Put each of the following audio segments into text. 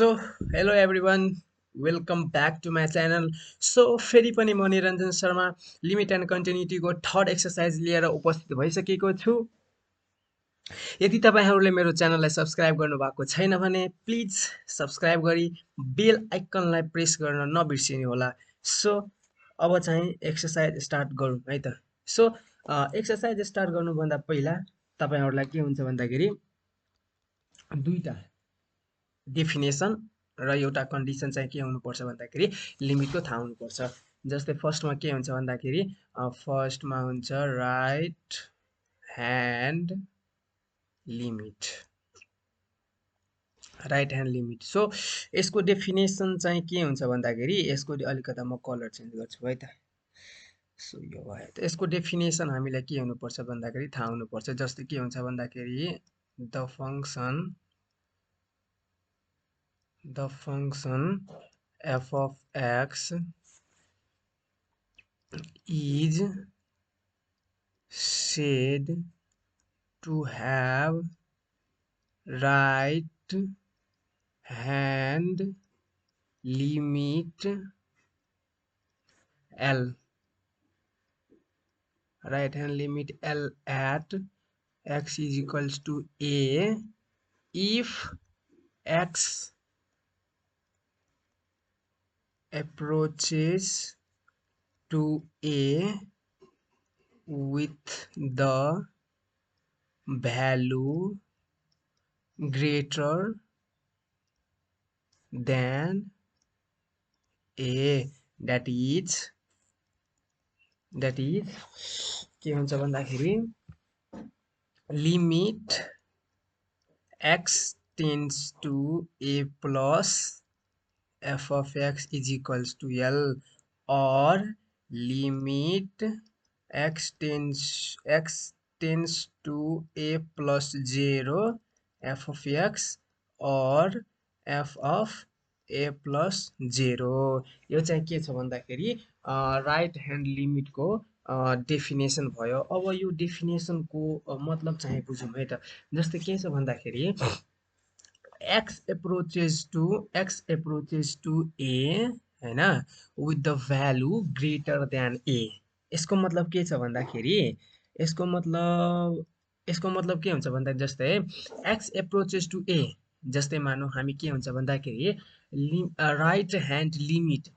So, hello everyone, welcome back to my channel. So, फेरि पनि म निरञ्जन शर्मा लिमिट एन्ड कन्टिन्युटीको थर्ड एक्सरसाइज लिएर उपस्थित भइसकेको छु। यदि तपाईहरूले मेरो च्यानललाई सब्स्क्राइब गर्नुभएको छैन भने प्लिज सब्स्क्राइब गरी बेल आइकनलाई प्रेस गर्न नबिर्सिनु होला। सो अब चाहिँ एक्सरसाइज स्टार्ट गरौँ है त। सो एक्सरसाइज स्टार्ट गर्नुभन्दा पहिला तपाईहरूलाई के हुन्छ भन्दाखेरि दुईटा डेफिनेसन र एउटा कन्डिसन चाहिँ के हुनुपर्छ भन्दाखेरि लिमिटको थाहा हुनुपर्छ। जस्तै फर्स्टमा के हुन्छ भन्दाखेरि फर्स्टमा हुन्छ right hand limit. Right hand limit. So यसको डेफिनेसन चाहिँ के हुन्छ भन्दाखेरि यसको अलिकता म कलर चेन्ज गर्छु है त। सो यो भयो त। यसको डेफिनेसन हामीलाई के हुनुपर्छ भन्दाखेरि थाहा हुनुपर्छ। जस्तै के हुन्छ भन्दाखेरि the function f of x is said to have right hand limit L. Right hand limit L at x is equals to a if x approaches to a with the value greater than a, that is के हुन्छ भन्दाखेरि limit x tends to a plus f of x is equals to L, or limit x tends to a plus 0 f of x or f of a plus 0। यो चाहिँ के छ भन्दाखेरि right hand लिमिटको definition भयो। अब यो डेफिनेसनको मतलब चाहिँ बुझौँ है त। जस्तै के छ भन्दाखेरि x approaches to a हैन with the value greater than a। यसको मतलब के छ भन्दाखेरि यसको मतलब के हुन्छ भन्दा जस्तै x approaches to a, जस्तै मानौ हामी के हुन्छ भन्दाखेरि राइट ह्यान्ड लिमिट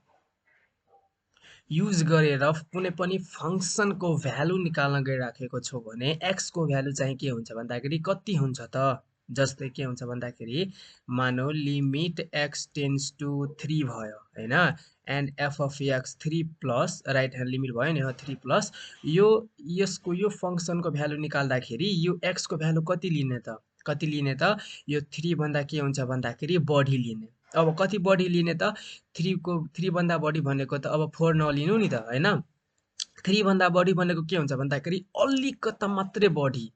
युज गरेर कुनै पनि फंक्सनको भ्यालु निकाल्न गइराखेको छु भने x को भ्यालु चाहिँ के हुन्छ भन्दाखेरि कति हुन्छ त। जस्तै के हुन्छ भन्दाखेरि मानौ लिमिट x टेन्स टु 3 भयो हैन, and f of x 3 plus right hand limit भयो नि 3 प्लस यसको यो फंक्सनको भ्यालु निकाल्दाखेरि यो x को भ्यालु कति लिने त यो 3 भन्दा के हुन्छ भन्दाखेरि बढी लिने। अब कति बढी लिने त 3 भन्दा बढी भनेको त अब 4 नलिनु नि त हैन। 3 भन्दा बढी भनेको के हुन्छ भन्दाखेरि अलिकता मात्रै बढी,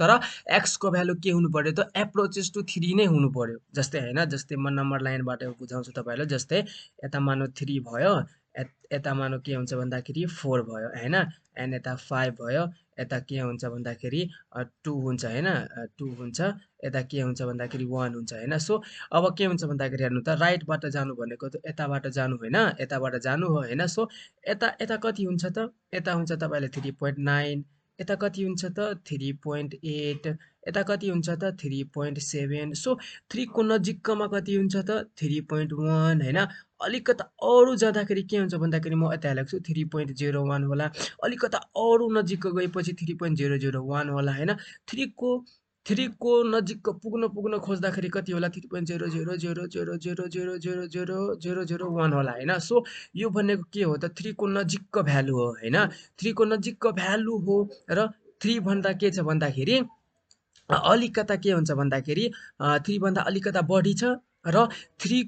तर x को भ्यालु के हुनु पर्यो त एप्रोचेस टु 3 नै हुनु पर्यो। जस्तै हैन, जस्तै म नम्बर लाइनबाट बुझाउँछु तपाईहरुलाई। जस्तै यता मानो 3 भयो, यता मानो के हुन्छ भन्दाखेरि 4 भयो हैन, एन्ड यता 5 भयो, यता के हुन्छ भन्दाखेरि 2 हुन्छ हैन, 2 हुन्छ, यता के हुन्छ भन्दाखेरि 1 हुन्छ हैन। सो अब के हुन्छ भन्दाखेरि हेर्नु त राइटबाट जानु भनेको त यताबाट जानु हैन, यताबाट जानु हो हैन। सो यता कति हुन्छ त यता हुन्छ तपाईले 3.9, यता कति हुन्छ त 3.8, यता कति हुन्छ त 3.7। सो 3 को नजिकमा कति हुन्छ त 3.1 हैन। अलिकता अरु जाँदाखेरि के हुन्छ भन्दाखेरि म यता लेख्छु 3.01 होला, अलिकता अरु नजिक गएपछि 3.001 होला हैन। 3 को नजिक पुग्न खोज्दाखेरि कति होला 3.0000000000001 होला हैन। सो यो भनेको के हो त 3 को नजिकको भ्यालु हो हैन। 3 को नजिकको भ्यालु हो र 3 भन्दा के छ भन्दाखेरि अलिकता के हुन्छ भन्दाखेरि 3 भन्दा अलिकता बढी छ र 3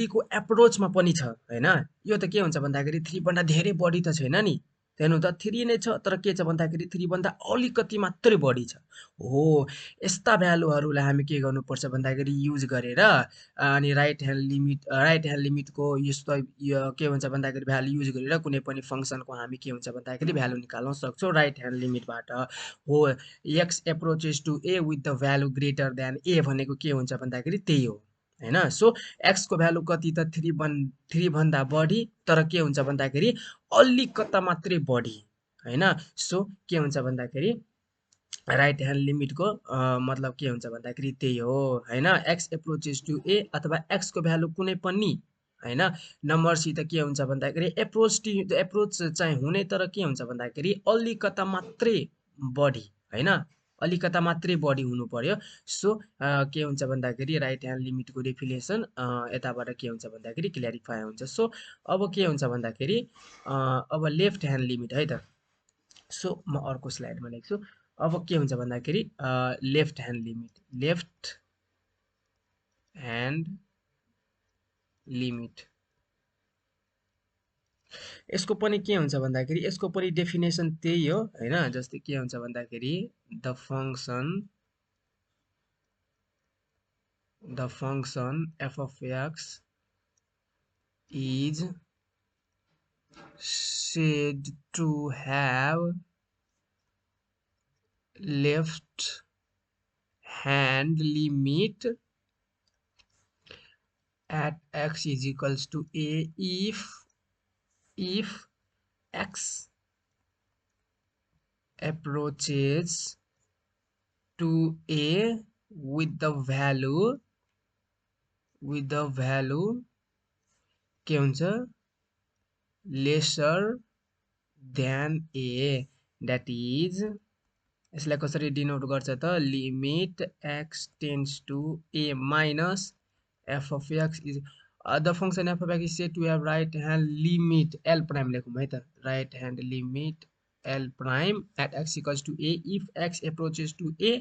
को एप्रोचमा पनि छ हैन। यो त के हुन्छ भन्दाखेरि 3 भन्दा धेरै बढी त छैन नि, हेर्नु त 3 नै छ, तर के छ भन्दाखेरि 3 भन्दा अलिकति मात्रै बढी छ हो। यस्ता भ्यालुहरुलाई हामी के गर्नुपर्छ भन्दाखेरि युज गरेर अनि राइट ह्यान्ड लिमिटको यस्तो के हुन्छ भन्दाखेरि भ्यालु युज गरेर कुनै पनि फंक्सनको हामी के हुन्छ भन्दाखेरि भ्यालु निकाल्न सक्छौं राइट ह्यान्ड लिमिटबाट हो। x approaches to a with the value greater than a भनेको के हुन्छ भन्दाखेरि त्यही हो। हैन। सो x को भ्यालु कति त 3 भन्दा बढी, तर के हुन्छ भन्दाखेरि अलिकता मात्रै बढी हैन। सो के हुन्छ भन्दाखेरि राइट ह्यान्ड लिमिटको मतलब के हुन्छ भन्दाखेरि त्यही हो हैन। x एप्रोचेस टु a अथवा x को भ्यालु कुनै पनि हैन नम्बरसित के हुन्छ भन्दाखेरि एप्रोच चाहिँ हुने, तर के हुन्छ भन्दाखेरि अलिकता मात्रै बढी हैन, अलिकता मात्रै बढी हुनु पर्यो। सो के हुन्छ भन्दाखेरि राइट ह्यान्ड लिमिटको डेफिनेसन यताबाट के हुन्छ भन्दाखेरि क्ल्यारिफाई हुन्छ। सो अब के हुन्छ भन्दाखेरि अब लेफ्ट ह्यान्ड लिमिट है त। सो म अर्को स्लाइडमा लेख्छु। अब के हुन्छ भन्दाखेरि left hand limit, left hand limit यसको पनि के हुन्छ भन्दाखेरि यसको पनि डेफिनेसन त्यही हो हैन। जस्तै के हुन्छ भन्दाखेरि the function f of x is said to have left hand limit at x is equals to a if x approaches to a with the value के हुन्छ lesser than a, that is यसलाई कसरी denote गर्छ त limit x tends to a minus f of x is the function f of x is said to have right hand limit l prime लेखौँ है त, right hand limit l prime at x equals to a if x approaches to a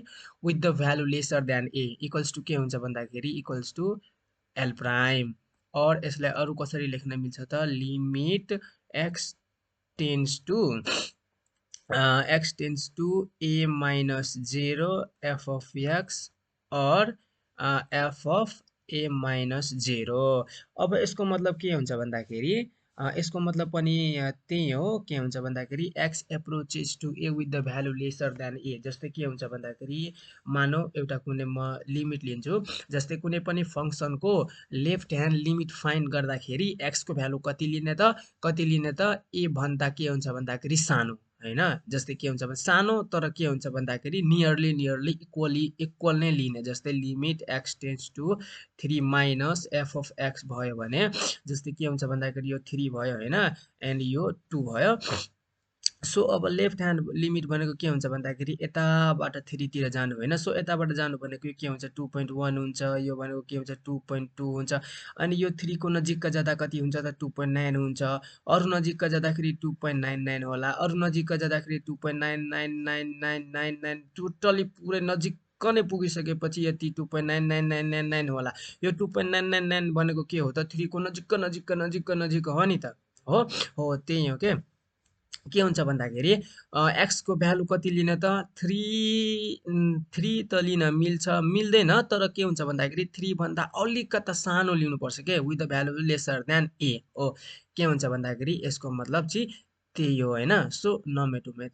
with the value lesser than a equals to के हुन्छ भन्दाखेरि equals to l prime। और यसलाई अरु कसरी लेख्न मिल्छ त limit x tends to x tends to a minus 0 f of x or f of a minus 0। अब यसको मतलब के हुन्छ भन्दाखेरि यसको मतलब पनि त्यही हो। के हुन्छ भन्दाखेरि x approaches to a with the value lesser than a, जस्तै के हुन्छ भन्दाखेरि मानौ एउटा कुनै म लिमिट लिन्छु। जस्तै कुनै पनि फङ्सनको लेफ्ट ह्यान्ड लिमिट फाइन्ड गर्दाखेरि x को भ्यालु कति लिने त a भन्दा के हुन्छ भन्दाखेरि सानो हैन। जस्तै के हुन्छ भने सानो तर के हुन्छ भन्दाखेरि नियरली इक्वल नै लिने। जस्तै limit x tends to 3 minus f of x भयो भने जस्तै के हुन्छ भन्दाखेरि यो 3 भयो हैन एन्ड यो 2 भयो। सो अब लेफ्ट ह्यान्ड लिमिट भनेको के हुन्छ भन्दाखेरि यताबाट 3 तिर जानु होइन। सो यताबाट जानु भनेको के हुन्छ 2.1 हुन्छ, यो भनेको के हुन्छ 2.2 हुन्छ। अनि यो 3 को नजिकका जाँदा कति हुन्छ त 2.9 हुन्छ। अरु नजिकका जाँदाखेरि 2.99 होला, अरु नजिकका जाँदाखेरि 2.999999 टोटली पुरै नजिक नै पुगिसकेपछि यति 2.99999 होला। यो 2.999 भनेको के हो त 3 को नजिक हो नि त, हो त्यही हो के। के हुन्छ भन्दाखेरि x को भ्यालु कति लिन त 3 त लिन मिल्दैन, तर के हुन्छ भन्दाखेरि 3 भन्दा अलिकता सानो लिनुपर्छ के with the value lesser than a हो। के हुन्छ भन्दाखेरि यसको मतलब चाहिँ त्यही हो हैन। सो नमेटौँ त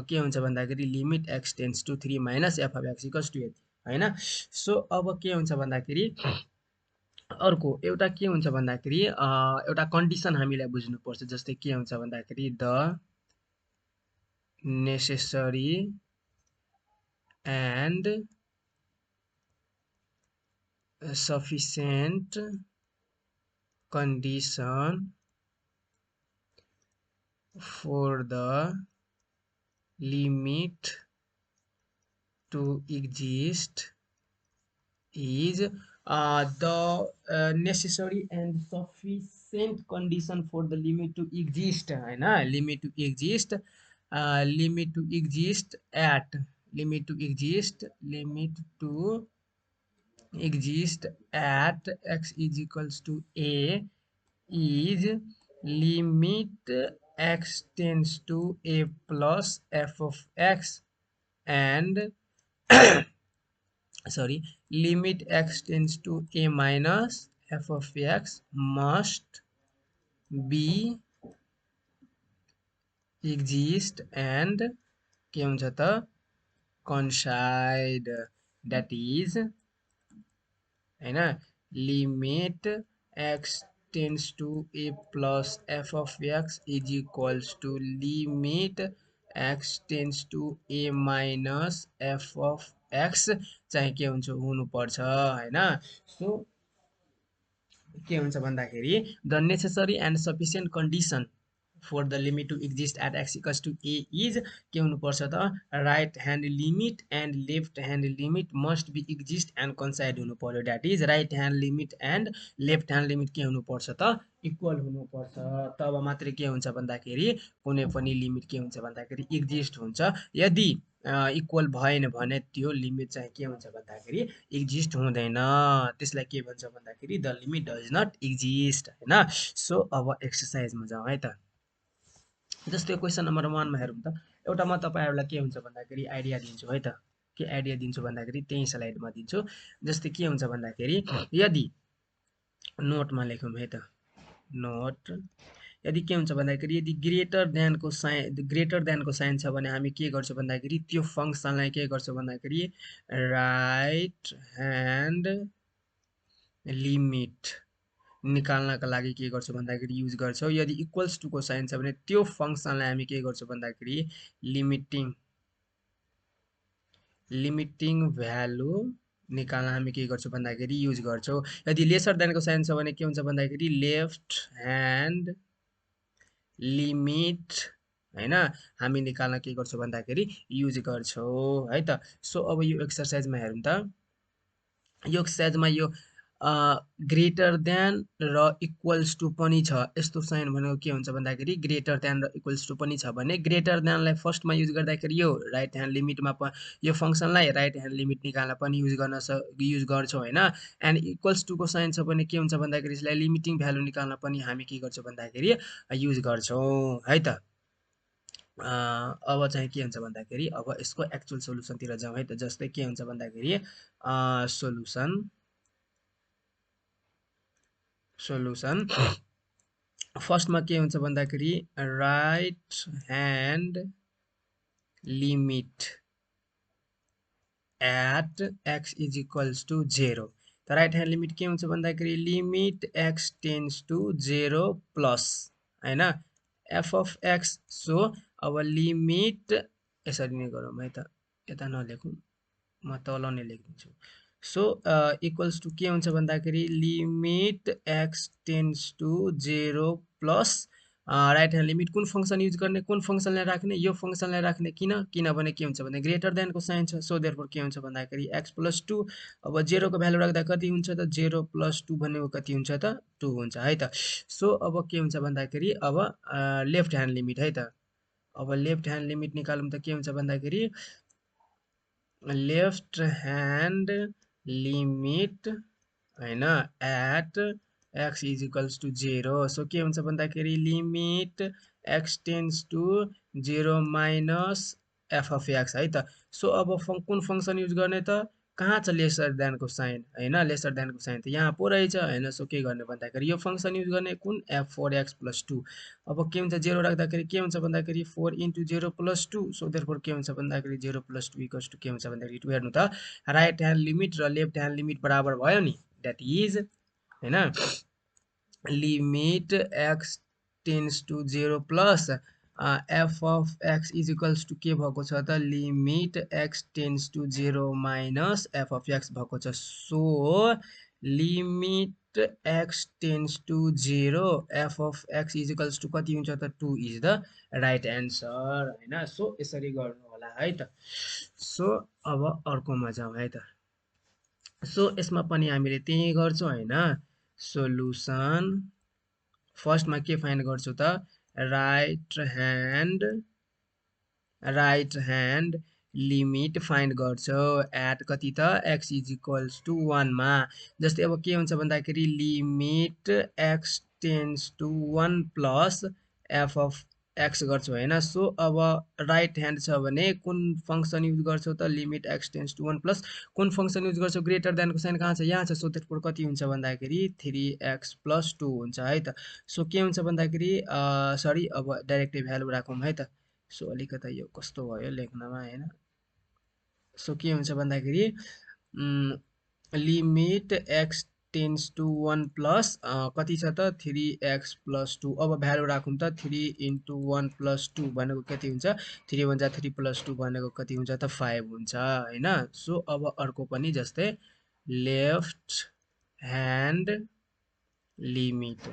के हुन्छ भन्दाखेरि limit x tends to 3 minus f of x equals to a हैन। सो अब के हुन्छ भन्दाखेरि अर्को एउटा के हुन्छ भन्दाखेरि एउटा कन्डिसन हामीलाई बुझ्नुपर्छ। जस्तै के हुन्छ भन्दाखेरि the necessary and sufficient condition for the limit to exist is the necessary and sufficient condition for the limit to exist हैन। limit to exist at x is equals to a is limit x tends to a plus f of x and sorry limit x tends to a minus f of x must be exist and के हुन्छ त coincide, that is हैन limit x tends to a plus f of x is equals to limit x tends to a minus f of x चाहिँ के हुन्छ हुनुपर्छ हैन। So के हुन्छ भन्दाखेरि the necessary and sufficient condition for the limit to exist at x equals to a is के हुनुपर्छ त right hand limit and left hand limit must be exist and coincide हुनु पर्यो। That is right hand limit and left hand limit के हुनुपर्छ त equal हुनुपर्छ। तब मात्रै के हुन्छ भन्दाखेरि कुनै पनि लिमिट के हुन्छ भन्दाखेरि एक्जिस्ट हुन्छ। यदि इक्वल भएन भने त्यो लिमिट चाहिँ के हुन्छ भन्दाखेरि एक्जिस्ट हुँदैन। त्यसलाई के भन्छ भन्दाखेरि the limit does not exist हैन। सो अब एक्सर्साइजमा जाउँ है त। जस्तै क्वेसन नम्बर 1 मा हेरौँ त। एउटा म तपाईहरुलाई के हुन्छ भन्दाखेरि आइडिया दिन्छु है त। के आइडिया दिन्छु भन्दाखेरि त्यही स्लाइडमा दिन्छु। जस्तै के हुन्छ भन्दाखेरि यदि नोटमा लेखौँ है त। नोट यदि के हुन्छ भन्दाखेरि यदि ग्रेटर देनको साइन छ भने हामी के गर्छौँ भन्दाखेरि त्यो फङ्सनलाई के गर्छौँ भन्दाखेरि राइट ह्यान्ड लिमिट निकाल्नका लागि के गर्छौँ भन्दाखेरि युज गर्छौँ। यदि इक्वल्स टु को साइन छ भने त्यो फङ्सनलाई हामी के गर्छौँ भन्दाखेरि लिमिटिङ भ्यालु निकाल्न हामी के गर्छौँ भन्दाखेरि युज गर्छौँ। यदि लेसर देनको साइन छ भने के हुन्छ भन्दाखेरि लेफ्ट ह्यान्ड लिमिट हैन हामी निकाल्न के गर्छौँ भन्दाखेरि युज गर्छौँ है त। सो अब यो एक्सर्साइजमा हेरौँ त। यो एक्सर्साइजमा यो ग्रेटर देन र इक्वल्स टु पनि छ। यस्तो साइन भनेको के हुन्छ भन्दाखेरि ग्रेटर देन र इक्वल्स टु पनि छ भने ग्रेटर देनलाई फर्स्टमा युज गर्दाखेरि यो राइट ह्यान्ड लिमिटमा यो फङ्सनलाई राइट ह्यान्ड लिमिट निकाल्न पनि युज गर्छौँ हैन। एन्ड इक्वल्स टु को साइन छ भने के हुन्छ भन्दाखेरि यसलाई लिमिटिङ भ्यालु निकाल्न पनि हामी के गर्छौँ भन्दाखेरि युज गर्छौँ है त। अब चाहिँ के हुन्छ भन्दाखेरि अब यसको एक्चुअल सोलुसनतिर जाउँ है त। जस्तै के हुन्छ भन्दाखेरि सोलुसन फर्स्टमा के हुन्छ भन्दाखेरि right hand limit at x is equals to 0। त राइट ह्यान्ड लिमिट के हुन्छ भन्दाखेरि limit x tends to 0 plus हैन एफ अफ एक्स। सो अब लिमिट यसरी नै गरौँ है त। यता नलेखौँ म तल नै लेखिदिन्छु। सो इक्वल्स टु के हुन्छ भन्दाखेरि limit x tends to 0 plus right hand limit कुन फङ्सन युज गर्ने कुन फङ्सनलाई राख्ने यो फङ्सनलाई राख्ने किनभने के हुन्छ भने ग्रेटर देनको साइन छ। सो देयरफोर के हुन्छ भन्दाखेरि एक्स प्लस 2 अब 0 को भ्यालु राख्दा कति हुन्छ त 0 प्लस 2 भनेको कति हुन्छ त 2 हुन्छ है त। सो अब के हुन्छ भन्दाखेरि अब लेफ्ट ह्यान्ड लिमिट है त। अब लेफ्ट ह्यान्ड लिमिट निकालौँ त के हुन्छ भन्दाखेरि लेफ्ट ह्यान्ड लिमिट हैन at x is equals to 0। So के हुन्छ भन्दाखेरि limit x tends to 0 minus f of x है त। सो अब कुन फङ्सन युज गर्ने त कहाँ छ लेसर देनको साइन हैन। लेसर देनको साइन त यहाँ पो रहेछ हैन। सो के गर्ने भन्दाखेरि यो फङ्सन युज गर्ने कुन एफ 4x प्लस 2। अब के हुन्छ 0 राख्दाखेरि के हुन्छ भन्दाखेरि 4 इन्टु 0 प्लस 2। सो देयरफोर के हुन्छ भन्दाखेरि 0 प्लस 2 इक्वल्स टु के हुन्छ भन्दाखेरि टु हेर्नु त राइट ह्यान्ड लिमिट र लेफ्ट ह्यान्ड लिमिट बराबर भयो नि। द्याट इज हैन limit x tends to 0 plus f of x is equals to के भएको छ त limit x tends to 0 minus f of x भएको छ। So limit x tends to 0 f of x is equals to कति हुन्छ त 2 इज द राइट एन्सर हैन। सो यसरी गर्नु होला है त। सो अब अर्कोमा जाउँ है त। सो यसमा पनि हामीले त्यही गर्छौँ हैन। सोलुसन फर्स्टमा के फाइन्ड गर्छु त राइट ह्यान्ड लिमिट फाइन्ड गर्छौ एट कति त एक्स इज इक्वल्स टु 1 मा। जस्तै अब के हुन्छ भन्दाखेरि limit x tends to 1 plus f of x गर्छौ हैन। सो अब राइट ह्यान्ड छ भने कुन फङ्सन युज गर्छौ त limit x tends to 1 plus कुन फङ्सन युज गर्छौ ग्रेटर देनको साइन कहाँ छ यहाँ छ। सो त्यसको कति हुन्छ भन्दाखेरि 3x प्लस 2 हुन्छ है त। सो के हुन्छ भन्दाखेरि सरी अब डाइरेक्टली भ्यालु राखौँ है त। सो अलिकता यो कस्तो भयो लेख्नमा हैन। सो के हुन्छ भन्दाखेरि limit x tends to 1 plus कति छ त 3x प्लस 2 अब भ्यालु राखौँ त 3 इन्टु 1 प्लस 2 भनेको कति हुन्छ 3 1 जा 3 प्लस 2 भनेको कति हुन्छ त 5 हुन्छ हैन सो अब अर्को पनि जस्तै लेफ्ट ह्यान्ड लिमिट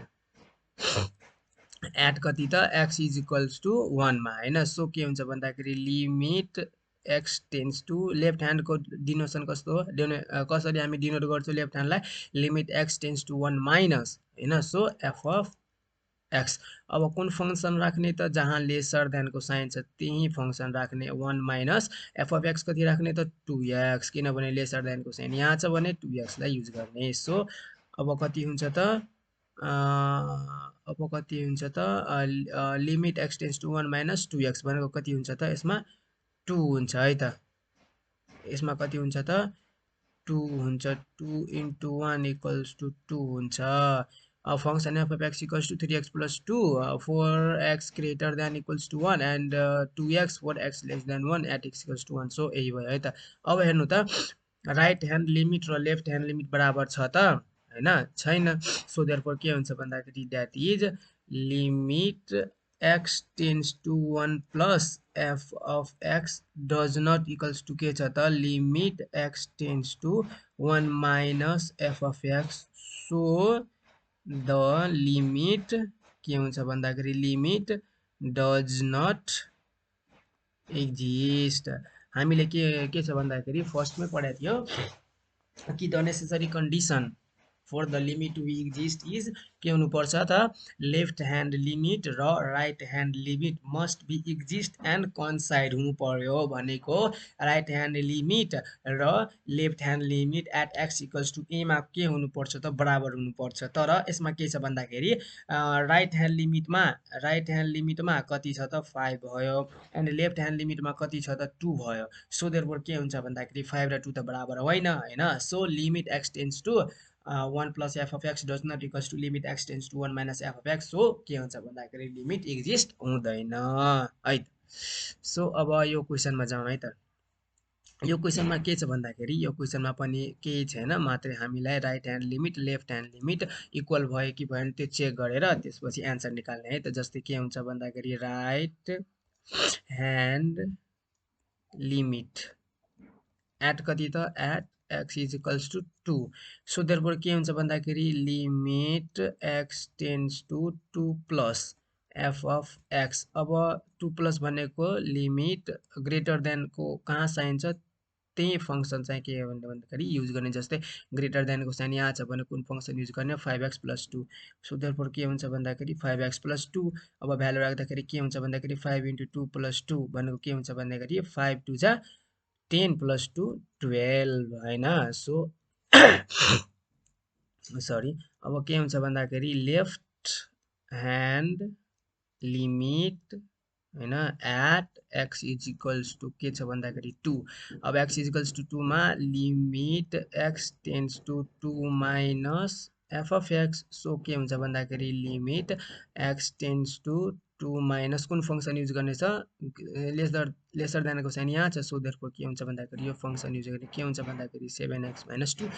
एट कति त x इज इक्वल्स टु 1 मा हैन सो के हुन्छ भन्दाखेरि limit x tends to left ह्यान्डको डिनोसन कस्तो हो कसरी हामी डिनोट गर्छौँ लेफ्ट ह्यान्डलाई limit x tends to 1 minus हैन सो f अफ x अब कुन फंक्सन राख्ने त जहाँ लेसर देनको साइन छ त्यही फंक्सन राख्ने 1 माइनस f अफ x कति राख्ने त 2x किनभने लेसर देनको साइन यहाँ छ भने 2x लाई युज गर्ने सो अब कति हुन्छ त अब कति हुन्छ त limit x tends to 1 minus 2x भनेको कति हुन्छ त यसमा 2 हुन्छ है त यसमा कति हुन्छ त 2 हुन्छ 2 इन्टु 1 इक्वल्स टु 2 हुन्छ function f of x equals to 3x plus 2 4x greater than equals to 1 and 2x 4x less than 1 at x equals to 1 so यही भयो है त अब हेर्नु त राइट ह्यान्ड लिमिट र लेफ्ट ह्यान्ड लिमिट बराबर छ त हैन छैन सो देयरफोर के हुन्छ भन्दाखेरि that is limit x tends to 1 plus f of x does not equals to के छ त limit x tends to 1 minus f of x so the limit के हुन्छ भन्दाखेरि लिमिट डज नट एक्जिस्ट हामीले के छ भन्दाखेरि फर्स्टमै पढाएको थियो कि the necessary condition for the limit to exist is के हुनुपर्छ त लेफ्ट ह्यान्ड लिमिट र right hand limit must be exist and coincide हुनु पर्यो भनेको राइट ह्यान्ड लिमिट र left hand limit at x equals to एमा के हुनुपर्छ त बराबर हुनुपर्छ तर यसमा के छ भन्दाखेरि राइट ह्यान्ड लिमिटमा कति छ त 5 भयो एन्ड लेफ्ट ह्यान्ड लिमिटमा कति छ त 2 भयो सो देयरफोर के हुन्छ भन्दाखेरि 5 र 2 त बराबर होइन हैन so limit x tends to 1 plus f of x does not equals to limit x tends to 1 minus f of x so के हुन्छ भन्दाखेरि लिमिट एक्जिस्ट हुँदैन है सो अब यो क्वेशनमा जाउँ है त यो क्वेशनमा के छ भन्दाखेरि यो क्वेशनमा पनि केही छैन मात्रै हामीलाई right hand limit left hand limit equal भयो कि भएन त्यो चेक गरेर त्यसपछि एन्सर निकाल्ने है त जस्तै के हुन्छ भन्दाखेरि राइट ह्यान्ड लिमिट एट कति त at x is equals to 2 so therefore के हुन्छ भन्दाखेरि limit x tends to 2 plus f of x अब 2 plus भनेको लिमिट ग्रेटर देन को कहाँ साइन छ त्यही फंक्सन चाहिँ के भन्दाखेरि युज गर्ने जस्तै ग्रेटर देन को साइन यहाँ छ भने कुन फंक्सन युज गर्ने 5x plus 2 so therefore के हुन्छ भन्दाखेरि 5x plus 2 अब भ्यालु राख्दाखेरि के हुन्छ भन्दाखेरि 5 into 2 plus 2 भनेको के हुन्छ भन्दाखेरि 5 2 जा 10 plus 2 12 हैन सो सरी अब के हुन्छ भन्दाखेरि लेफ्ट ह्यान्ड लिमिट हैन at x is equals to के छ भन्दाखेरि 2 अब x इज इक्वल्स टु 2 मा limit x tends to 2 minus f of x so के हुन्छ भन्दाखेरि limit x tends to 2 minus कुन फंक्सन युज गर्ने छ लेसर देनको साइन यहाँ छ सो देयरफोर के हुन्छ भन्दाखेरि यो फंक्सन युज गर्ने के हुन्छ भन्दाखेरि 7x - 2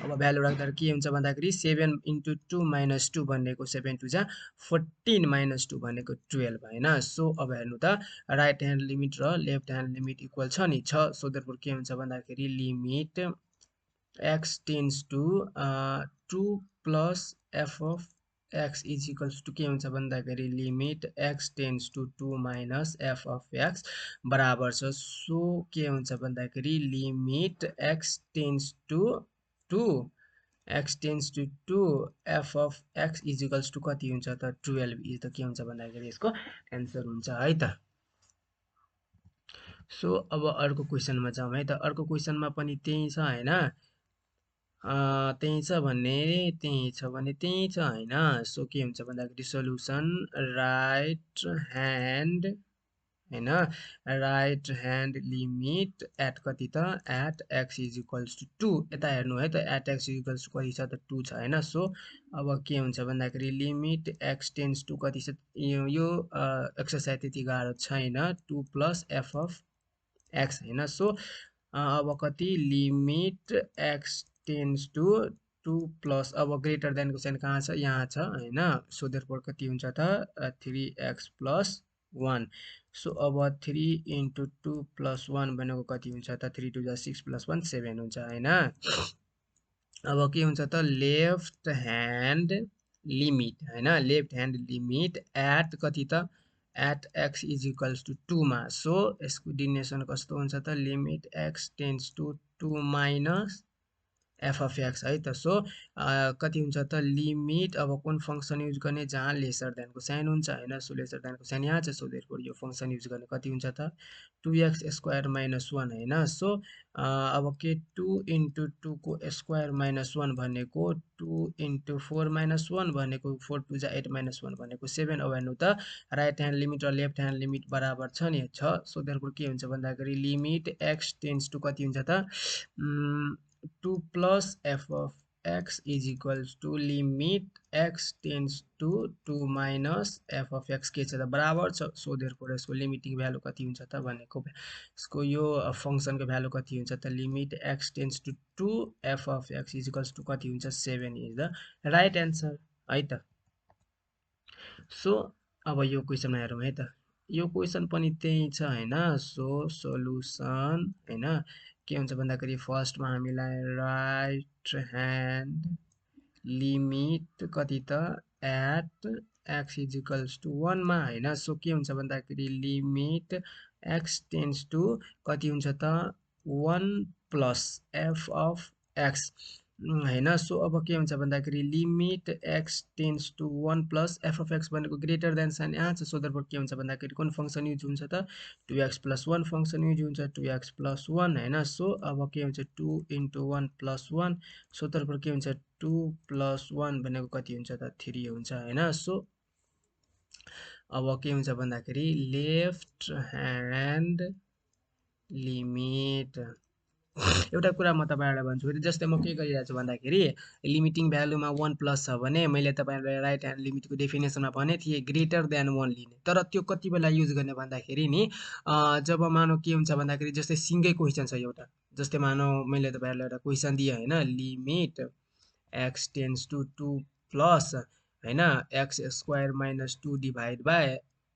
अब भ्यालु राख्दा के हुन्छ भन्दाखेरि 7 into 2 - 2 भनेको 7 2 जा 14 - 2 भनेको 12 हैन सो अब हेर्नु त राइट ह्यान्ड लिमिट र लेफ्ट ह्यान्ड लिमिट इक्वल छ नि छ सो देयरफोर के हुन्छ भन्दाखेरि limit x tends to 2 plus f of x is equals to के हुन्छ भन्दाखेरि limit x tends to 2 minus f of x बराबर छ सो के हुन्छ भन्दाखेरि limit x tends to 2 x tends to 2 f of x is equals to कति हुन्छ त 12 इज त के हुन्छ भन्दाखेरि यसको एन्सर हुन्छ है त सो अब अर्को क्वेशनमा जाउँ है त अर्को क्वेशनमा पनि त्यही छ हैन त्यही छ भने त्यही छ हैन सो के हुन्छ भन्दाखेरि सोलुसन राइट ह्यान्ड हैन राइट ह्यान्ड लिमिट एट कति त at x is equals to 2 यता हेर्नु है त at x is equals to कति छ त 2 छ हैन सो अब के हुन्छ भन्दाखेरि लिमिट x टेन्स टु कति छ यो एक्सरसाइज त्यति गाह्रो छैन 2 plus f of x हैन सो अब कति limit x tends to 2 plus अब ग्रेटर देनको साइन कहाँ छ यहाँ छ हैन सो देयरफोर कति हुन्छ त 3x प्लस 1 सो अब 3 into 2 plus 1 भनेको कति हुन्छ त 3 2 6 plus 1 7 हुन्छ हैन अब के हुन्छ त लेफ्ट ह्यान्ड लिमिट हैन लेफ्ट ह्यान्ड लिमिट एट कति त at x is equals to 2 मा सो यसको डिनेसन कस्तो हुन्छ त limit x tends to 2 minus f of x है त सो कति हुन्छ त लिमिट अब कुन फङ्सन युज गर्ने जहाँ लेसर देनको साइन हुन्छ हैन सो लेसर देनको साइन यहाँ छ सो देयरफोर यो फङ्सन युज गर्ने कति हुन्छ त 2x स्क्वायर माइनस 1 हैन सो अब के 2 into 2 को स्क्वायर माइनस 1 भनेको 2 into 4 माइनस 1 भनेको 4 2 जा 8 माइनस 1 भनेको 7 अब हेर्नु त राइट ह्यान्ड लिमिट र लेफ्ट ह्यान्ड लिमिट बराबर छ नि छ सो देयरफोर के हुन्छ भन्दाखेरि लिमिट x टेन्ड्स टु कति हुन्छ त 2 plus f of x is equals to limit x tends to 2 minus f of x के छ त बराबर छ सो देयरफोर यसको लिमिटिङ भ्यालु कति हुन्छ त भनेको यसको यो फङ्सनको भ्यालु कति हुन्छ त limit x tends to 2 f of x is equals to कति हुन्छ 7 इज द राइट एन्सर है त सो अब यो क्वेसनमा हेरौँ है त यो क्वेसन पनि त्यही छ हैन सो सोलुसन हैन के हुन्छ भन्दाखेरि फर्स्टमा हामीलाई राइट ह्यान्ड लिमिट कति त at x is equals to 1 मा हैन सो के हुन्छ भन्दाखेरि लिमिट x टेन्ड्स टु कति हुन्छ त 1 प्लस f अफ x हैन सो अब के हुन्छ भन्दाखेरि limit x tends to 1 plus f of x भनेको ग्रेटर देन साइन यहाँ छ सो देयरफोर के हुन्छ भन्दाखेरि कुन फङ्सन युज हुन्छ त 2x प्लस 1 फङ्सन युज हुन्छ 2x प्लस 1 हैन सो अब के हुन्छ 2 into 1 प्लस 1 सो देयरफोर के हुन्छ 2 प्लस 1 भनेको कति हुन्छ त 3 हुन्छ हैन सो अब के हुन्छ भन्दाखेरि लेफ्ट ह्यान्ड लिमिट एउटा कुरा म तपाईहरुलाई भन्छु फेरि जस्तै म के गरिरहेको छु भन्दाखेरि लिमिटिङ भ्यालुमा 1 प्लस छ भने मैले तपाईहरुलाई राइट ह्यान्ड लिमिटको डेफिनेसनमा भने थिए ग्रेटर देन 1 लिने तर त्यो कति बेला युज गर्ने भन्दाखेरि नि जब मानौ के हुन्छ भन्दाखेरि जस्तै सिंगै क्वेशन छ एउटा जस्तै मानौ मैले तपाईहरुलाई एउटा क्वेशन दिए हैन limit x tends to 2 plus हैन x square minus 2 divide by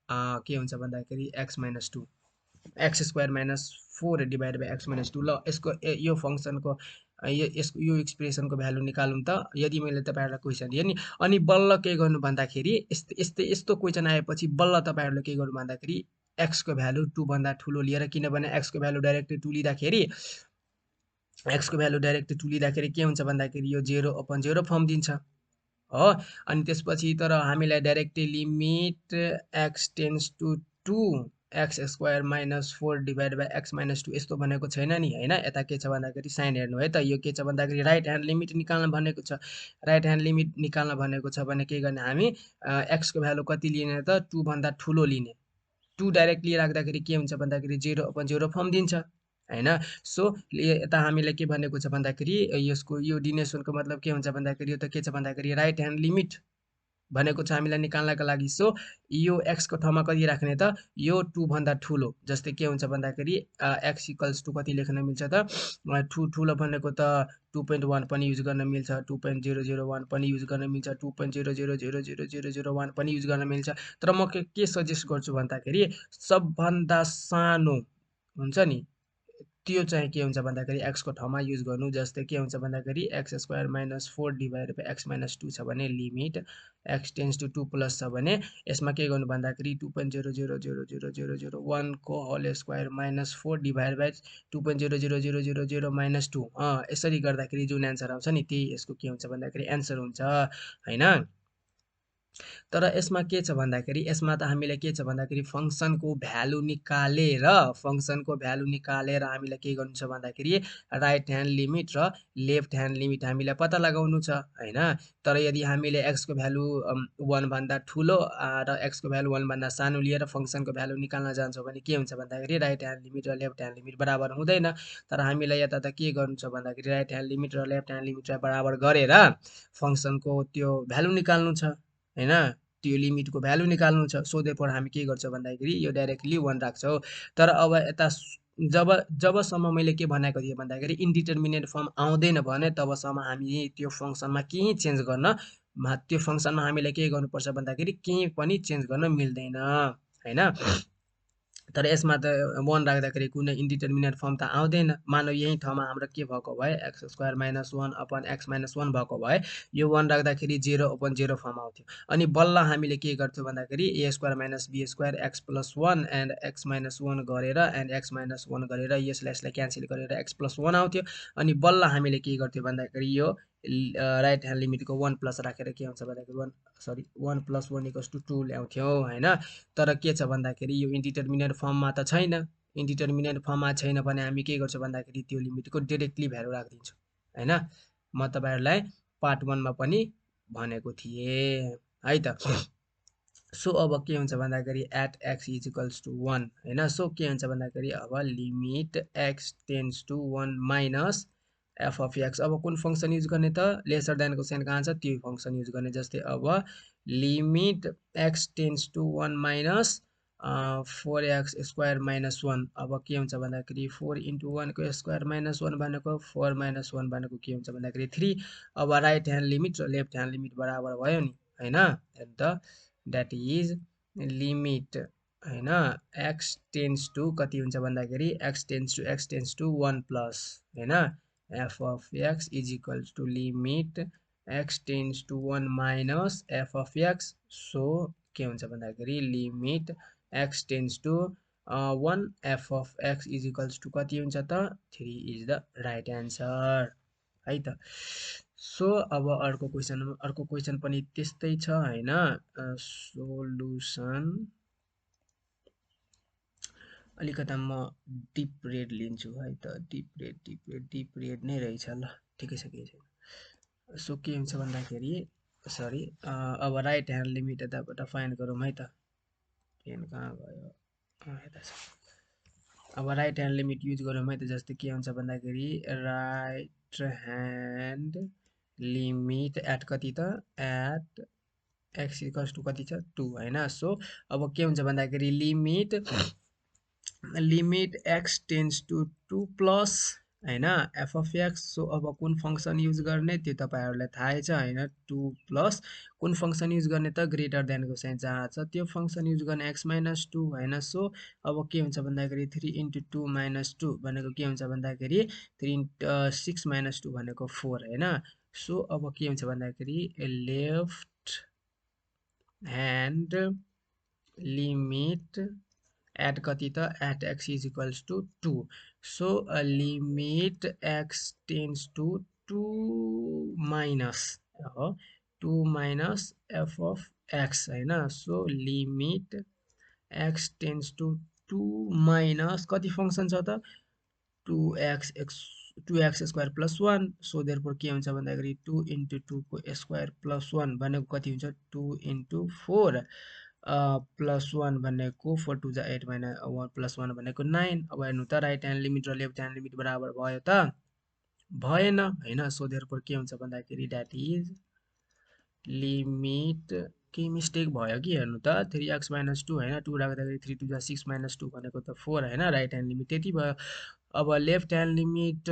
के हुन्छ भन्दाखेरि x minus 2 x square minus 4 divide by x minus 2 ल यसको यो फङ्सनको यो एक्सप्रेसनको भ्यालु निकालौँ त यदि मैले तपाईहरुलाई क्वेशन दिए नि अनि बल्ल के गर्नु भन्दाखेरि यस्तो क्वेशन आएपछि बल्ल तपाईहरुले के गर्नु भन्दाखेरि x को भ्यालु 2 भन्दा ठुलो लिएर किनभने x को भ्यालु डाइरेक्टली 2 लिँदाखेरि x को भ्यालु डाइरेक्टली 2 लिँदाखेरि के हुन्छ भन्दाखेरि यो 0/0 फर्म दिन्छ हो अनि त्यसपछि तर हामीलाई directly limit x tends to 2 x square minus 4 divide by x minus 2 यस्तो भनेको छैन नि हैन यता के छ भन्दाखेरि साइन हेर्नु है त यो के छ भन्दाखेरि राइट ह्यान्ड लिमिट निकाल्न भनेको छ राइट ह्यान्ड लिमिट निकाल्न भनेको छ भने के गर्ने हामी x को भ्यालु कति लिने त 2 भन्दा ठुलो लिने 2 डाइरेक्टली राख्दाखेरि के हुन्छ भन्दाखेरि 0/0 फर्म दिन्छ हैन सो यता हामीले के भनेको छ भन्दाखेरि यसको यो डिनेसनको मतलब के हुन्छ भन्दाखेरि यो त के छ भन्दाखेरि राइट ह्यान्ड लिमिट भनेको छ हामीलाई निकाल्नका लागि सो यो x को ठाउँमा कति राख्ने त यो 2 भन्दा ठुलो जस्तै के हुन्छ भन्दाखेरि x इक्वल्स टु कति लेख्न मिल्छ त ठुलो भनेको त 2.1 पनि युज गर्न मिल्छ 2.001 पनि युज गर्न मिल्छ 2.0000001 पनि युज गर्न मिल्छ तर म के सजेस्ट गर्छु भन्दाखेरि सबभन्दा सानो हुन्छ नि त्यो चाहिँ के हुन्छ भन्दाखेरि x को ठाउँमा युज गर्नु जस्तै के हुन्छ भन्दाखेरि x square minus 4 divide by x minus 2 छ भने limit x tends to 2 plus छ भने यसमा के गर्नु भन्दाखेरि 2.0000001 को whole square minus 4 divide by 2.00000 minus 2 यसरी गर्दाखेरि जुन एन्सर आउँछ नि त्यही यसको के हुन्छ भन्दाखेरि एन्सर हुन्छ हैन तर यसमा के छ भन्दाखेरि यसमा त हामीले के छ भन्दाखेरि फङ्सनको भ्यालु निकालेर हामीलाई के गर्नु छ भन्दाखेरि राइट ह्यान्ड लिमिट र लेफ्ट ह्यान्ड लिमिट हामीलाई पत्ता लगाउनु छ हैन तर यदि हामीले x को भ्यालु 1 भन्दा ठुलो र x को भ्यालु 1 भन्दा सानो लिएर फङ्सनको भ्यालु निकाल्न जान्छौँ भने के हुन्छ भन्दाखेरि राइट ह्यान्ड लिमिट र लेफ्ट ह्यान्ड लिमिट बराबर हुँदैन तर हामीलाई यता त के गर्नु छ भन्दाखेरि राइट ह्यान्ड लिमिट र लेफ्ट ह्यान्ड लिमिटलाई बराबर गरेर फङ्सनको त्यो भ्यालु निकाल्नु छ हैन त्यो लिमिटको भ्यालु निकाल्नु छ सो देयरफोर हामी के गर्छौं भन्दाखेरि यो डाइरेक्टली 1 राख्छौं तर अब यता जबसम्म मैले के भनेको थिएँ भन्दाखेरि इन्डिटर्मिनेट फर्म आउँदैन भने तबसम्म हामी त्यो फङ्सनमा केही चेन्ज गर्न त्यो फङ्सनमा हामीले के गर्नुपर्छ भन्दाखेरि केही पनि चेन्ज गर्न मिल्दैन हैन। तर यसमा त 1 राख्दाखेरि कुनै इन्डिटर्मिनेट फर्म त आउँदैन। मानौँ यही ठाउँमा हाम्रो के भएको भए x square minus 1 upon x minus 1 भएको भए यो 1 राख्दाखेरि 0/0 फर्म आउँथ्यो। अनि बल्ल हामीले के गर्थ्यौँ भन्दाखेरि a square minus b square x plus 1 and x minus 1 गरेर एन्ड x माइनस 1 गरेर यसलाई क्यान्सल गरेर x प्लस 1 आउँथ्यो। अनि बल्ल हामीले के गर्थ्यौँ भन्दाखेरि यो राइट ह्यान्ड लिमिटको 1 प्लस राखेर के हुन्छ भन्दाखेरि 1 प्लस 1 इक्वल्स टु 2 ल्याउँथ्यौँ हैन। तर के छ भन्दाखेरि यो इन्डिटर्मिनेट फर्ममा त छैन। इन्डिटर्मिनेट फर्ममा छैन भने हामी के गर्छौँ भन्दाखेरि त्यो लिमिटको डाइरेक्टली भ्यालु राखिदिन्छौँ हैन। म तपाईहरुलाई पार्ट 1 मा पनि भनेको थिएँ है त। सो अब के हुन्छ भन्दाखेरि at x is equals to 1 हैन। सो के हुन्छ भन्दाखेरि अब limit x tends to 1 minus f of x. अब कुन फङ्सन युज गर्ने त लेसर देनको साइन कहाँ छ त्यो फङ्सन युज गर्ने। जस्तै अब limit x tends to 1 minus 4x square minus 1। अब के हुन्छ भन्दाखेरि 4 इन्टु 1 को स्क्वायर माइनस 1 भनेको 4 माइनस 1 भनेको के हुन्छ भन्दाखेरि 3। अब राइट ह्यान्ड लिमिट र लेफ्ट ह्यान्ड लिमिट बराबर भयो नि हैन। त द्याट इज लिमिट हैन x टेन्ड्स टु कति हुन्छ भन्दाखेरि x टेन्ड्स टु 1 प्लस हैन f of x is equals to limit x tends to 1 minus f of x. So के हुन्छ भन्दाखेरि limit x tends to 1 f of x is equals to कति हुन्छ त 3 is the right answer है त। So अब अर्को क्वेसन पनि त्यस्तै छ हैन। सोलुसन अलिकता म डिप रेड लिन्छु है त। डिप रेड नै रहेछ ल ठिकै छ केही छैन। सो के हुन्छ भन्दाखेरि सरी अब राइट ह्यान्ड लिमिट यताबाट फाइन्ड गरौँ है त। पेन कहाँ गयो यता छ। अब राइट ह्यान्ड लिमिट युज गरौँ है त। जस्तै के हुन्छ भन्दाखेरि राइट ह्यान्ड लिमिट एट कति त एट x इक्वल्स टु कति छ 2 हैन। सो अब के हुन्छ भन्दाखेरि limit x tends to 2 plus हैन f of x। सो अब कुन फङ्सन युज गर्ने त्यो तपाईहरुलाई थाहै छ हैन। 2 प्लस कुन फङ्सन युज गर्ने त ग्रेटर देनको साइन जहाँ छ त्यो फङ्सन युज गर्ने x माइनस 2 हैन। सो अब के हुन्छ भन्दाखेरि 3 इन्टु 2 माइनस 2 भनेको के हुन्छ भन्दाखेरि 6 माइनस 2 भनेको 4 हैन। सो अब के हुन्छ भन्दाखेरि लेफ्ट ह्यान्ड लिमिट एट कति त at x is equals to 2। So limit x tends to 2 minus 2 minus f of x हैन। So limit x tends to 2 minus कति फङ्सन छ त 2x square plus 1। So therefore के हुन्छ भन्दाखेरि 2 into 2 को स्क्वायर प्लस 1 भनेको कति हुन्छ 2 इन्टु 4 प्लस 1 भनेको 4 2 जा 8 माइनस 1 प्लस 1 भनेको 9। अब हेर्नु त राइट ह्यान्ड लिमिट र लेफ्ट ह्यान्ड लिमिट बराबर भयो त भएन हैन। सो देयरफोर के हुन्छ भन्दाखेरि द्याट इज लिमिट के मिस्टेक भयो कि हेर्नु त 3x माइनस 2 हैन 2 राख्दाखेरि 3 2 जा 6 माइनस 2 भनेको त 4 हैन। राइट ह्यान्ड लिमिट त्यति भयो। अब लेफ्ट ह्यान्ड लिमिट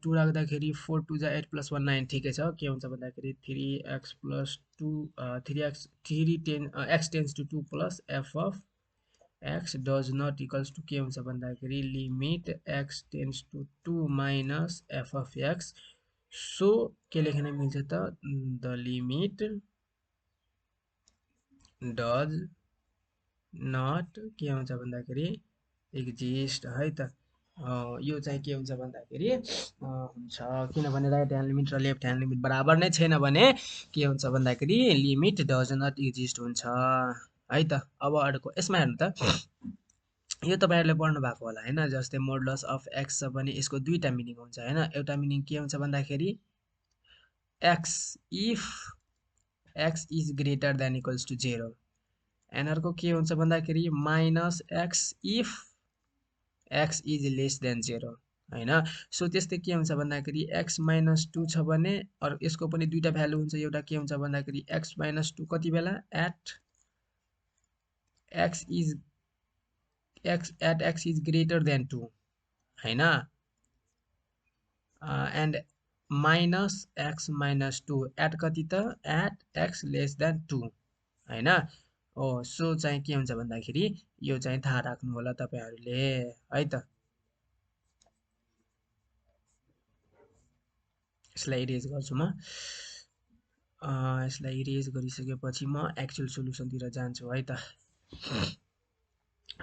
2 राख्दाखेरि 4 2 जा 8 प्लस 1 9 ठिकै छ। के हुन्छ भन्दाखेरि 3x plus 2 x tends to 2 plus f of x does not equals to के हुन्छ भन्दाखेरि limit x tends to 2 minus f of x। So के लेख्न मिल्छ त द लिमिट डज नट के हुन्छ भन्दाखेरि एक्जिस्ट है त। यो चाहिँ के हुन्छ भन्दाखेरि हुन्छ किनभने राइट ह्यान्ड लिमिट र लेफ्ट ह्यान्ड लिमिट बराबर नै छैन भने के हुन्छ भन्दाखेरि लिमिट डज नट एक्जिस्ट हुन्छ है त। अब अर्को यसमा हेर्नु त यो तपाईहरुले पढ्नु भएको होला हैन। जस्तै मोडुलस अफ x छ भने यसको दुईटा मिनिङ हुन्छ हैन। एउटा मिनिङ के हुन्छ भन्दाखेरि x if x is greater than equals to 0 and अर्को के हुन्छ भन्दाखेरि minus x if x is less than 0 हैन। सो त्यस्तै के हुन्छ भन्दाखेरि x माइनस 2 छ भने यसको पनि दुईटा भ्यालु हुन्छ। एउटा के हुन्छ भन्दाखेरि x माइनस 2 कति बेला at x is x is greater than 2 हैन and minus x minus 2 at कति त at x less than 2 हैन सो चाहिँ के हुन्छ भन्दाखेरि यो चाहिँ थाहा राख्नु होला तपाईहरुले है त यसलाई इरेज गर्छु म यसलाई इरेज गरिसकेपछि म एक्चुअल सोलुसन तिर जान्छु है त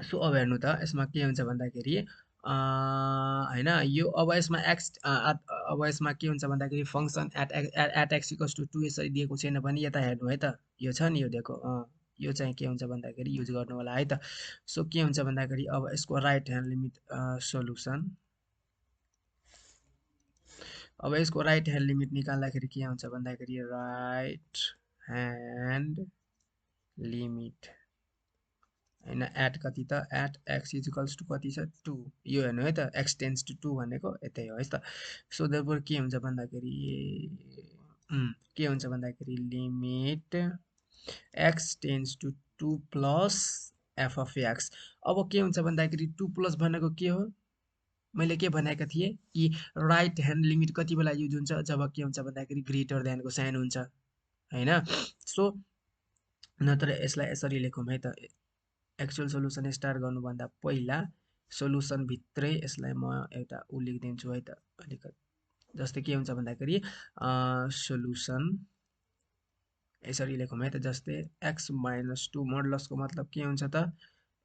सो अब हेर्नु त यसमा के हुन्छ भन्दाखेरि हैन यो अब यसमा x अब यसमा के हुन्छ भन्दाखेरि function at x equals to 2 यसरी दिएको छैन भने यता हेर्नु है त यो छ नि यो दिएको यो चाहिँ के हुन्छ भन्दाखेरि युज गर्नु होला है त सो के हुन्छ भन्दाखेरि अब यसको राइट ह्यान्ड लिमिट सोलुसन अब यसको राइट ह्यान्ड लिमिट निकाल्दाखेरि के हुन्छ भन्दाखेरि राइट ह्यान्ड लिमिट हैन एट कति त एट x इक्वल्स टु कति छ 2 यो हेर्नु है त x टेन्ड्स टु 2 भनेको यतै हो है त सो देयरफोर के हुन्छ भन्दाखेरि के हुन्छ भन्दाखेरि limit x tends to 2 plus f of x अब के हुन्छ भन्दाखेरि 2 प्लस भनेको के हो मैले के भनेको थिए कि राइट ह्यान्ड लिमिट कति बेला युज हुन्छ जब के हुन्छ भन्दाखेरि ग्रेटर देन को साइन हुन्छ हैन सो नत्र यसलाई यसरी लेखौं है त एक्चुअल सोलुसन स्टार्ट गर्नुभन्दा पहिला सोलुसन भित्रै यसलाई म एउटा लेखिदिन्छु है त अलिकति जस्तै के हुन्छ भन्दाखेरि सोलुसन यसरी लेखौं है त जस्तै x - 2 मोडुलसको मतलब के हुन्छ त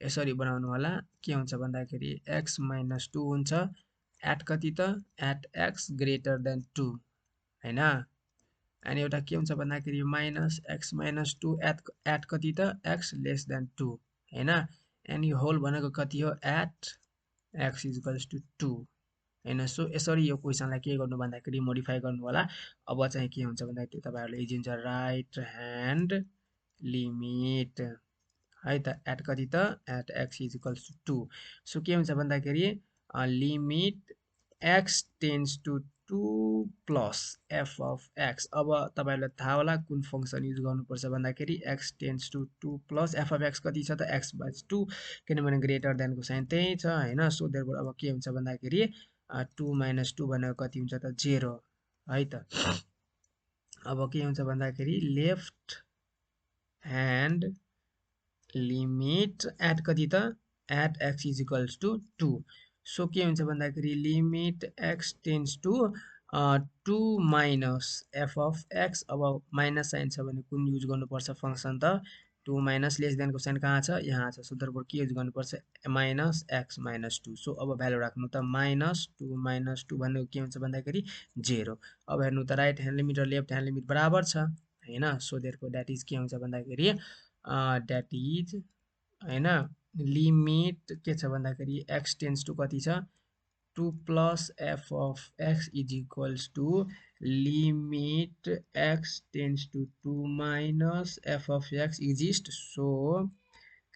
यसरी बनाउनु होला के हुन्छ भन्दाखेरि x - 2 हुन्छ एट कति त एट x ग्रेटर देन 2 हैन अनि एउटा के हुन्छ भन्दाखेरि माइनस x - 2 एट कति त x लेस देन 2 हैन अनि होल भनेको कति हो एट x इक्वल्स टु 2 हैन सो यसरी यो क्वेशनलाई के गर्नु भन्दाखेरि मोडिफाई गर्नु होला अब चाहिँ के हुन्छ भन्दाखेरि तपाईहरुले इजी हुन्छ राइट ह्यान्ड लिमिट है त एट कति त at x equals to 2 so के हुन्छ भन्दाखेरि limit x tends to 2 plus f of x अब तपाईहरुलाई थाहा होला कुन फंक्सन युज गर्नुपर्छ भन्दाखेरि x tends to 2 plus f of x कति छ त x / 2 किनभने ग्रेटर देन को साइन त्यही छ हैन सो देयरफोर अब के हुन्छ भन्दाखेरि 2 - 2 भनेको कति हुन्छ त 0 है त अब के हुन्छ भन्दाखेरि लेफ्ट ह्यान्ड लिमिट एट कति त at x equals to 2 so के हुन्छ भन्दाखेरि limit x tends to 2 minus f of x अब माइनस साइन छ भने कुन युज गर्नुपर्छ फंक्सन त 2 माइनस लेस देन को साइन कहाँ छ यहाँ छ सो देयरफोर के युज गर्नुपर्छ माइनस x - 2 सो अब भ्यालु राख्नु त -2 - 2 भनेको के हुन्छ भन्दाखेरि 0 अब हेर्नु त राइट ह्यान्ड लिमिट र लेफ्ट ह्यान्ड लिमिट बराबर छ हैन सो देयरफोर दैट इज के हुन्छ भन्दाखेरि दैट इज हैन लिमिट के छ भन्दाखेरि x टेन्ड्स टु कति छ 2 plus f of x is equals to limit x tends to 2 minus f of x exist so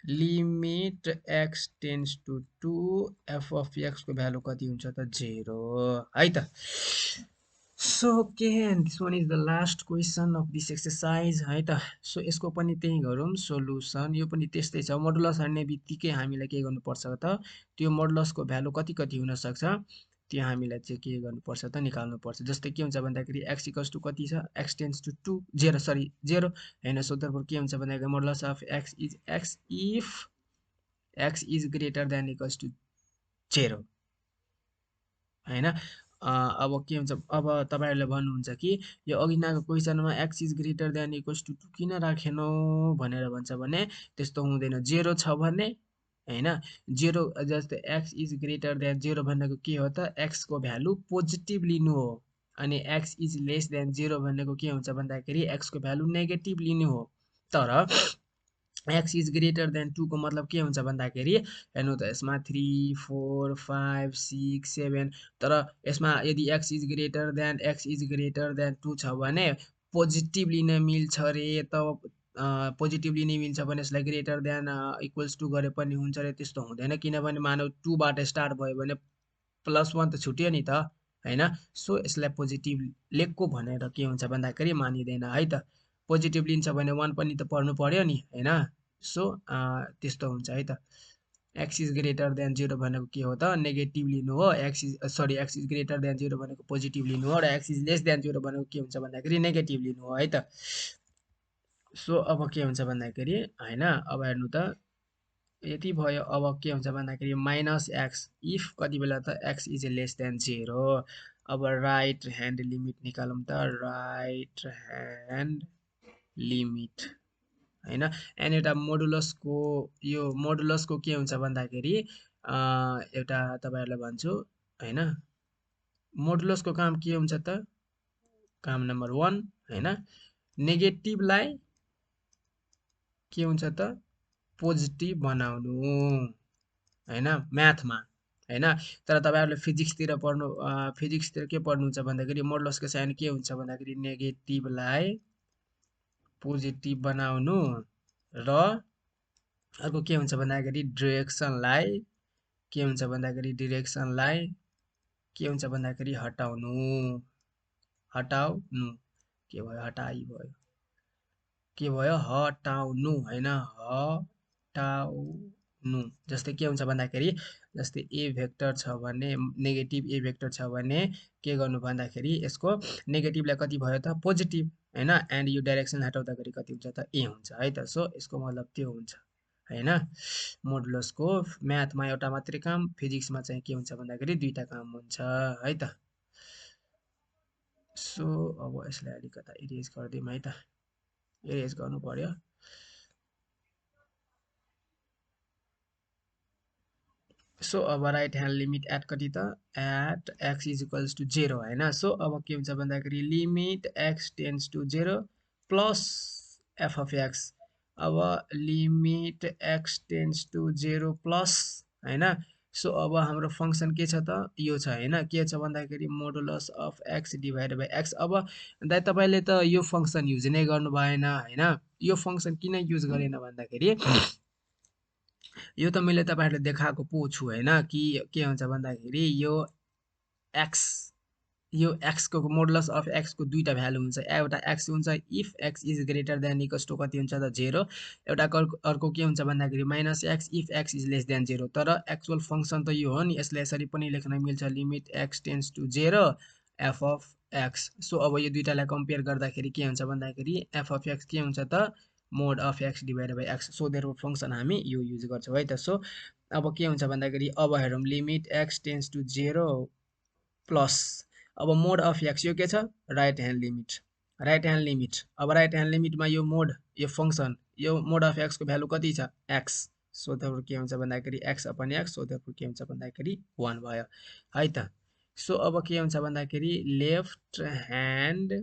limit x tends to 2 f of x को भ्यालु कति हुन्छ त 0 है त So okay, and this one is the last question of this exercise है त so यसको पनि त्यही गरौँ सोलुसन यो पनि त्यस्तै छ मोडुलस हान्ने बित्तिकै हामीलाई के गर्नुपर्छ त त्यो मोडुलसको भ्यालु कति कति हुन सक्छ त्यो हामीलाई चाहिँ के गर्नुपर्छ त निकाल्नु पर्छ जस्तै के हुन्छ भन्दाखेरि x इक्वल्स टु कति छ x टेन्ड्स टु 2 0 सरी 0 हैन सो देयरफोर के हुन्छ भन्दाखेरि modulus of x is x if x is greater than equals to 0 हैन अब के हुन्छ अब तपाईहरुले भन्नुहुन्छ कि यो अघिनाको क्वेशनमा x is greater than equals to 2 किन राखेनौ भनेर भन्छ भने त्यस्तो हुँदैन 0 छ भने हैन 0 जस्तै x इज ग्रेटर देन 0 भनेको के हो त x को भ्यालु पोजिटिभ लिनु हो अनि x इज लेस देन 0 भनेको के हुन्छ भन्दाखेरि x को भ्यालु नेगेटिभ लिनु हो तर x इज ग्रेटर देन 2 को मतलब के हुन्छ भन्दाखेरि हेर्नु त यसमा 3 4 5 6 7 तर यसमा यदि x इज ग्रेटर देन 2 छ भने पोजिटिभ लिन मिल्छ रे त पोजिटिभ लिन मिल्छ भने यसलाई ग्रेटर देन इक्वल्स टु गरे पनि हुन्छ रे त्यस्तो हुँदैन किनभने मानौ 2 बाट स्टार्ट भयो भने +1 त छुट्यो नि त हैन सो यसलाई पोजिटिभ लेखको भनेर के हुन्छ भन्दाखेरि मानिदैन है त पोजिटिभ लिन्छ भने 1 पनि त पढ्नु पर्यो नि हैन सो त्यस्तो हुन्छ है त एक्स इज ग्रेटर देन 0 भनेको के हो त नेगेटिभ लिनु हो एक्स इज ग्रेटर देन 0 भनेको पोजिटिभ लिनु हो र एक्स इज लेस देन 0 भनेको के हुन्छ भन्दाखेरि नेगेटिभ लिनु हो है त सो अब के हुन्छ भन्दाखेरि हैन अब हेर्नु त यति भयो अब के हुन्छ भन्दाखेरि माइनस एक्स इफ कति बेला त एक्स इज लेस देन 0 अब राइट ह्यान्ड लिमिट निकालौँ त राइट ह्यान्ड लिमिट हैन एन्ड एउटा मोडुलसको यो मोडुलसको के हुन्छ भन्दाखेरि एउटा तपाईहरुलाई भन्छु हैन मोडुलसको काम के हुन्छ त काम नम्बर 1 हैन नेगेटिभलाई के हुन्छ त पोजिटिभ बनाउनु हैन म्याथमा हैन तर तपाईहरुले फिजिक्सतिर के पढ्नुहुन्छ भन्दाखेरि मोडुलसको साइन के हुन्छ भन्दाखेरि नेगेटिभलाई पोजिटिभ बनाउनु र अर्को के हुन्छ भन्दाखेरि डिरेक्सनलाई के हुन्छ भन्दाखेरि डिरेक्सनलाई के हुन्छ भन्दाखेरि हटाउनु के भयो हटाई भयो के भयो हटाउनु हैन हटाउनु जस्तै के हुन्छ भन्दाखेरि जस्तै ए भेक्टर छ भने नेगेटिभ ए भेक्टर छ भने के गर्नु भन्दाखेरि यसको नेगेटिभलाई कति भयो त पोजिटिभ हैन एन्ड यो डाइरेक्सन हटाउँदाखेरि कति हुन्छ त ए हुन्छ है त सो यसको मतलब त्यो हुन्छ हैन मोडुलसको म्याथमा एउटा मात्रै काम फिजिक्समा चाहिँ के हुन्छ भन्दाखेरि दुईटा काम हुन्छ है त सो अब यसलाई अलिकता इरेज गर्दियौँ है त इरेज गर्नु पर्यो सो अब राइट ह्यान्ड लिमिट एट कति त at x is equals to 0 हैन सो अब के हुन्छ भन्दाखेरि limit x tends to 0 plus f of x अब limit x tends to 0 plus हैन सो अब हाम्रो फंक्सन के छ त यो छ हैन के छ भन्दाखेरि modulus of x divided by x अब दाइ तपाईले त यो फंक्सन युज नै गर्नु भएन हैन यो फंक्सन किन युज गरेन भन्दाखेरि यो त मैले तपाईहरुले देखाएको पो छु हैन कि के हुन्छ भन्दाखेरि यो x को मोडुलस अफ x को दुईटा भ्यालु हुन्छ एउटा x हुन्छ if x is greater than equals to कति हुन्छ त 0 एउटा अर्को के हुन्छ भन्दाखेरि minus x if x is less than 0 तर एक्चुअल फंक्सन त यो हो नि यसले यसरी पनि लेख्न मिल्छ limit x tends to 0 f of x so अब यो दुईटालाई कम्पेयर गर्दाखेरि के हुन्छ भन्दाखेरि f अफ x के हुन्छ त mod of x divided by x so there function हामी यो युज गर्छौं है त सो अब के हुन्छ भन्दाखेरि अब हेरौं limit x tends to 0 plus अब मोड अफ x यो के छ राइट ह्यान्ड लिमिट अब राइट ह्यान्ड लिमिटमा यो मोड यो फंक्सन यो मोड अफ x को भ्यालु कति छ x सो देयर के हुन्छ भन्दाखेरि x upon x so there के हुन्छ भन्दाखेरि 1 भयो है त सो अब के हुन्छ भन्दाखेरि लेफ्ट ह्यान्ड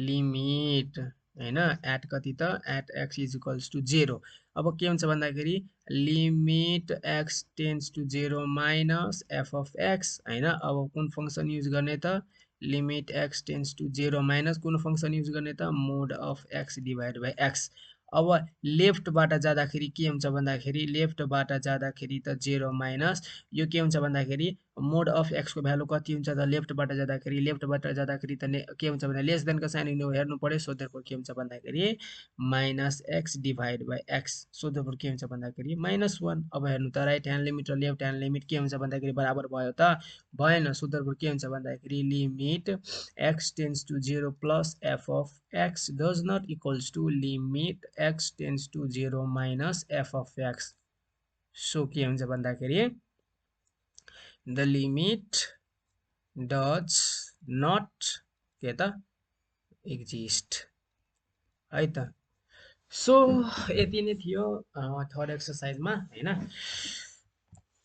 लिमिट हैन एट कति त at x is equals to 0 अब के हुन्छ भन्दाखेरि limit x tends to 0 minus f of x हैन अब कुन फंक्सन युज गर्ने त limit x tends to 0 minus कुन फंक्सन युज गर्ने त mod of x divide by x अब लेफ्टबाट जाँदाखेरि के हुन्छ भन्दाखेरि लेफ्टबाट जाँदाखेरि त 0 माइनस यो के हुन्छ भन्दाखेरि मोड अफ x को भ्यालु कति हुन्छ त लेफ्टबाट जाँदाखेरि त के हुन्छ भने लेस देन को साइन हेर्नु पर्यो सो देयरफोर के हुन्छ भन्दाखेरि minus x divide by x so therefore के हुन्छ भन्दाखेरि -1 अब हेर्नु त राइट ह्यान्ड लिमिट र लेफ्ट ह्यान्ड लिमिट के हुन्छ भन्दाखेरि बराबर भयो त भएन सो देयरफोर के हुन्छ भन्दाखेरि limit x tends to 0 plus f of x does not equals to limit x tends to 0 minus f of x so के हुन्छ भन्दाखेरि the limit does not के त exist है त सो यति नै थियो थर्ड एक्सरसाइजमा हैन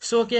सो के